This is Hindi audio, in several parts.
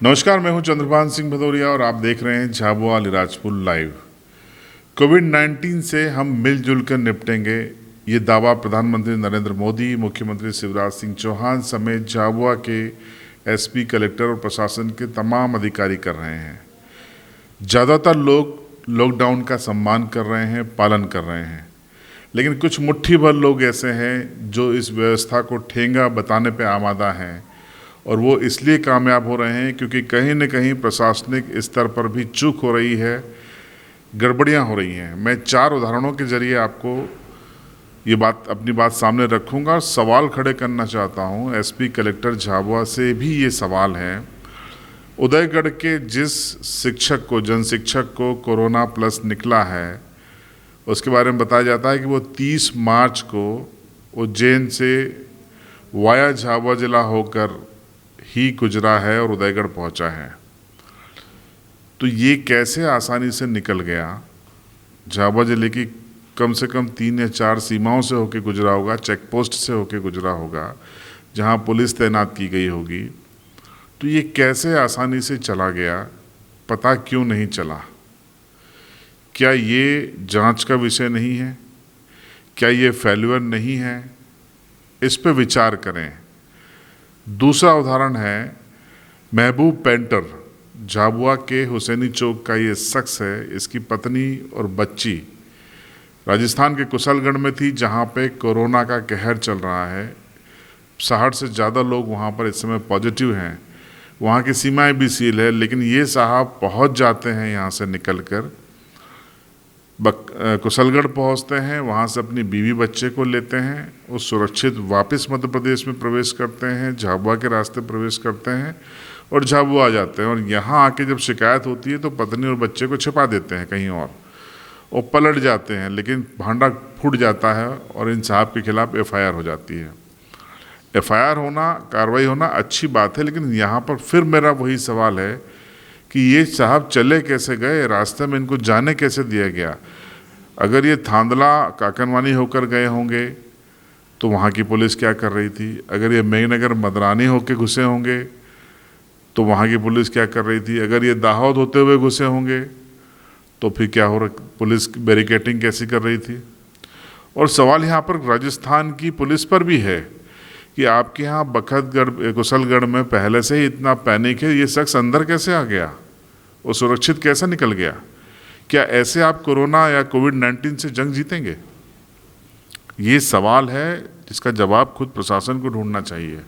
नमस्कार, मैं हूं चंद्रभान सिंह भदौरिया और आप देख रहे हैं झाबुआ अलीराजपुर लाइव। कोविड-19 से हम मिलजुल कर निपटेंगे, ये दावा प्रधानमंत्री नरेंद्र मोदी, मुख्यमंत्री शिवराज सिंह चौहान समेत झाबुआ के एसपी, कलेक्टर और प्रशासन के तमाम अधिकारी कर रहे हैं। ज़्यादातर लोग लॉकडाउन का सम्मान कर रहे हैं, पालन कर रहे हैं, लेकिन कुछ मुट्ठी भर लोग ऐसे हैं जो इस व्यवस्था को ठेंगा बताने पर आमादा हैं, और वो इसलिए कामयाब हो रहे हैं क्योंकि कहीं न कहीं प्रशासनिक स्तर पर भी चूक हो रही है, गड़बड़ियाँ हो रही हैं। मैं 4 उदाहरणों के ज़रिए आपको ये अपनी बात सामने रखूँगा और सवाल खड़े करना चाहता हूँ। एसपी, कलेक्टर झाबुआ से भी ये सवाल है। उदयगढ़ के जिस शिक्षक को, जनशिक्षक को कोरोना प्लस निकला है, उसके बारे में बताया जाता है कि वो 30 मार्च को उज्जैन से वाया झाबुआ जिला होकर ही गुजरा है और उदयगढ़ पहुंचा है। तो ये कैसे आसानी से निकल गया? झाबुआ जिले की कम से कम 3 या 4 सीमाओं से होकर गुजरा होगा, चेक पोस्ट से होकर गुजरा होगा, जहां पुलिस तैनात की गई होगी। तो ये कैसे आसानी से चला गया, पता क्यों नहीं चला? क्या ये जांच का विषय नहीं है? क्या ये फेल्यूर नहीं है? इस पे विचार करें। दूसरा उदाहरण है महबूब पेंटर, झाबुआ के हुसैनी चौक का ये शख्स है। इसकी पत्नी और बच्ची राजस्थान के कुशलगढ़ में थी, जहाँ पे कोरोना का कहर चल रहा है। 60 से ज़्यादा लोग वहाँ पर इस समय पॉजिटिव हैं। वहाँ की सीमाएं भी सील है, लेकिन ये साहब पहुँच जाते हैं यहाँ से निकल कर, कुशलगढ़ पहुंचते हैं, वहां से अपनी बीवी बच्चे को लेते हैं, वो सुरक्षित वापस मध्य प्रदेश में प्रवेश करते हैं, झाबुआ के रास्ते प्रवेश करते हैं और झाबुआ आ जाते हैं। और यहाँ आके जब शिकायत होती है तो पत्नी और बच्चे को छिपा देते हैं कहीं और पलट जाते हैं, लेकिन भांडा फूट जाता है और इन साहब के खिलाफ FIR हो जाती है। FIR होना, कार्रवाई होना अच्छी बात है, लेकिन यहाँ पर फिर मेरा वही सवाल है कि ये साहब चले कैसे गए, रास्ते में इनको जाने कैसे दिया गया? अगर ये थांदला काकनवानी होकर गए होंगे तो वहाँ की पुलिस क्या कर रही थी? अगर ये मेघनगर मदरानी होकर घुसे होंगे तो वहाँ की पुलिस क्या कर रही थी? अगर ये दाहोद होते हुए घुसे होंगे तो फिर क्या हो रहा, पुलिस बैरिकेटिंग कैसी कर रही थी? और सवाल यहाँ पर राजस्थान की पुलिस पर भी है कि आपके यहाँ बखतगढ़, कुशलगढ़ में पहले से ही इतना पैनिक है, ये शख्स अंदर कैसे आ गया? वो सुरक्षित कैसे निकल गया? क्या ऐसे आप कोरोना या कोविड-19 से जंग जीतेंगे? ये सवाल है जिसका जवाब खुद प्रशासन को ढूंढना चाहिए।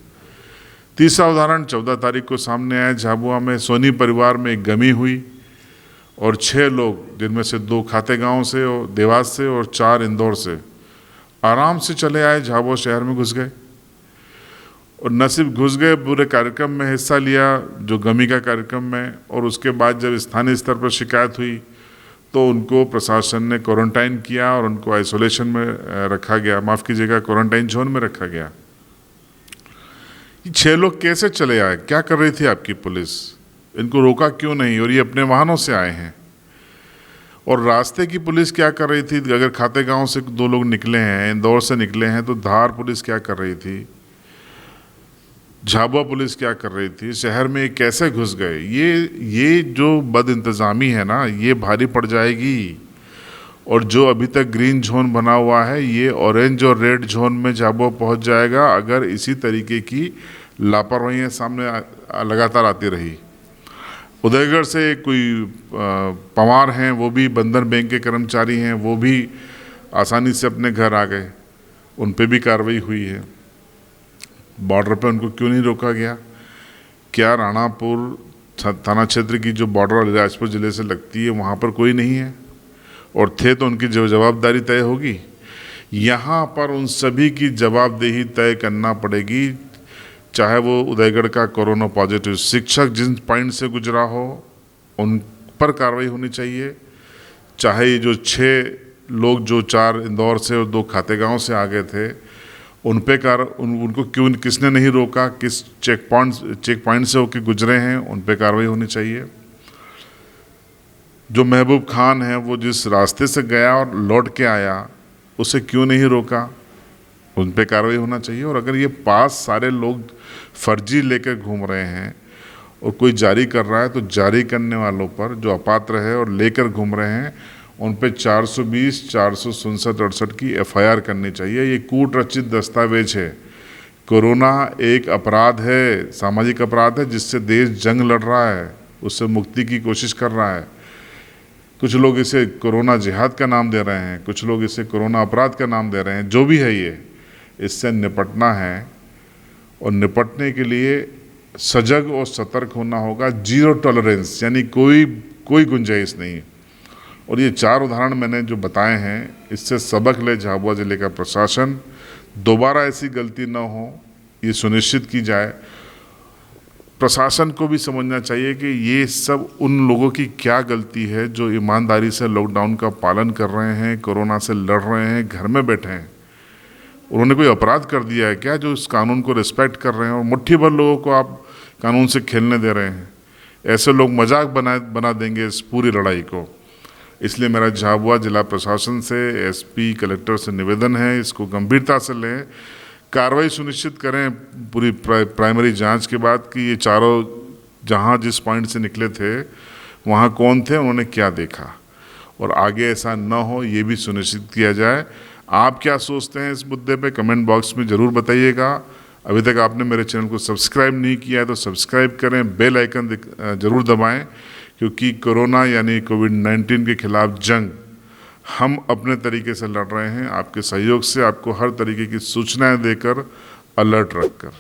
तीसरा उदाहरण 14 तारीख को सामने आया। झाबुआ में सोनी परिवार में एक गमी हुई और 6 लोग, जिनमें से 2 खातेगांव से और देवास से और 4 इंदौर से, आराम से चले आए, झाबुआ शहर में घुस गए और न सिर्फ घुस गए, पूरे कार्यक्रम में हिस्सा लिया, जो गमी का कार्यक्रम में। और उसके बाद जब स्थानीय स्तर पर शिकायत हुई तो उनको प्रशासन ने क्वारंटाइन किया और उनको आइसोलेशन में रखा गया, माफ़ कीजिएगा, क्वारंटाइन जोन में रखा गया। ये 6 लोग कैसे चले आए? क्या कर रही थी आपकी पुलिस? इनको रोका क्यों नहीं? और ये अपने वाहनों से आए हैं। और रास्ते की पुलिस क्या कर रही थी? अगर खातेगांव से 2 लोग निकले हैं, इंदौर से निकले हैं, तो धार पुलिस क्या कर रही थी? झाबुआ पुलिस क्या कर रही थी? शहर में कैसे घुस गए? ये जो बदइंतज़ामी है ना, ये भारी पड़ जाएगी। और जो अभी तक ग्रीन जोन बना हुआ है, ये ऑरेंज और रेड जोन में झाबुआ पहुंच जाएगा अगर इसी तरीके की लापरवाहियाँ सामने लगातार आती रही। उदयगढ़ से कोई पवार हैं, वो भी बंधन बैंक के कर्मचारी हैं, वो भी आसानी से अपने घर आ गए, उन पर भी कार्रवाई हुई है। बॉर्डर पे उनको क्यों नहीं रोका गया? क्या राणापुर थाना क्षेत्र की जो बॉर्डर अलीराजपुर ज़िले से लगती है, वहाँ पर कोई नहीं है? और थे तो उनकी जो जवाबदारी तय होगी। यहाँ पर उन सभी की जवाबदेही तय करना पड़ेगी, चाहे वो उदयगढ़ का कोरोना पॉजिटिव शिक्षक जिन पॉइंट से गुजरा हो उन पर कार्रवाई होनी चाहिए, चाहे ये जो 6 लोग जो 4 इंदौर से और 2 खातेगांव से आ गए थे उन पे उनको क्यों, किसने नहीं रोका, किस चेक पॉइंट से होकर गुजरे हैं, उन पे कार्रवाई होनी चाहिए। जो महबूब खान है, वो जिस रास्ते से गया और लौट के आया, उसे क्यों नहीं रोका, उन पे कार्रवाई होना चाहिए। और अगर ये पास सारे लोग फर्जी लेकर घूम रहे हैं और कोई जारी कर रहा है तो जारी करने वालों पर, जो अपात्र है और लेकर घूम रहे हैं, उन पे 420, 467, 68 की FIR करनी चाहिए। ये कूट रचित दस्तावेज है। कोरोना एक अपराध है, सामाजिक अपराध है, जिससे देश जंग लड़ रहा है, उससे मुक्ति की कोशिश कर रहा है। कुछ लोग इसे कोरोना जिहाद का नाम दे रहे हैं, कुछ लोग इसे कोरोना अपराध का नाम दे रहे हैं। जो भी है, ये इससे निपटना है और निपटने के लिए सजग और सतर्क होना होगा। जीरो टॉलरेंस, यानी कोई गुंजाइश नहीं। और ये 4 उदाहरण मैंने जो बताए हैं, इससे सबक ले झाबुआ जिले का प्रशासन, दोबारा ऐसी गलती न हो ये सुनिश्चित की जाए। प्रशासन को भी समझना चाहिए कि ये सब उन लोगों की क्या गलती है जो ईमानदारी से लॉकडाउन का पालन कर रहे हैं, कोरोना से लड़ रहे हैं, घर में बैठे हैं। उन्होंने कोई अपराध कर दिया है क्या जो इस कानून को रिस्पेक्ट कर रहे हैं? और मुट्ठी भर लोगों को आप कानून से खेलने दे रहे हैं। ऐसे लोग मजाक बना देंगे इस पूरी लड़ाई को। इसलिए मेरा झाबुआ जिला प्रशासन से, SP, कलेक्टर से निवेदन है, इसको गंभीरता से लें, कार्रवाई सुनिश्चित करें पूरी प्राइमरी जांच के बाद कि ये चारों जहां जिस पॉइंट से निकले थे वहां कौन थे, उन्होंने क्या देखा, और आगे ऐसा न हो ये भी सुनिश्चित किया जाए। आप क्या सोचते हैं इस मुद्दे पे कमेंट बॉक्स में ज़रूर बताइएगा। अभी तक आपने मेरे चैनल को सब्सक्राइब नहीं किया है तो सब्सक्राइब करें, बेल आइकन ज़रूर दबाएं, क्योंकि कोरोना यानी कोविड-19 के खिलाफ जंग हम अपने तरीके से लड़ रहे हैं, आपके सहयोग से, आपको हर तरीके की सूचनाएं देकर, अलर्ट रखकर।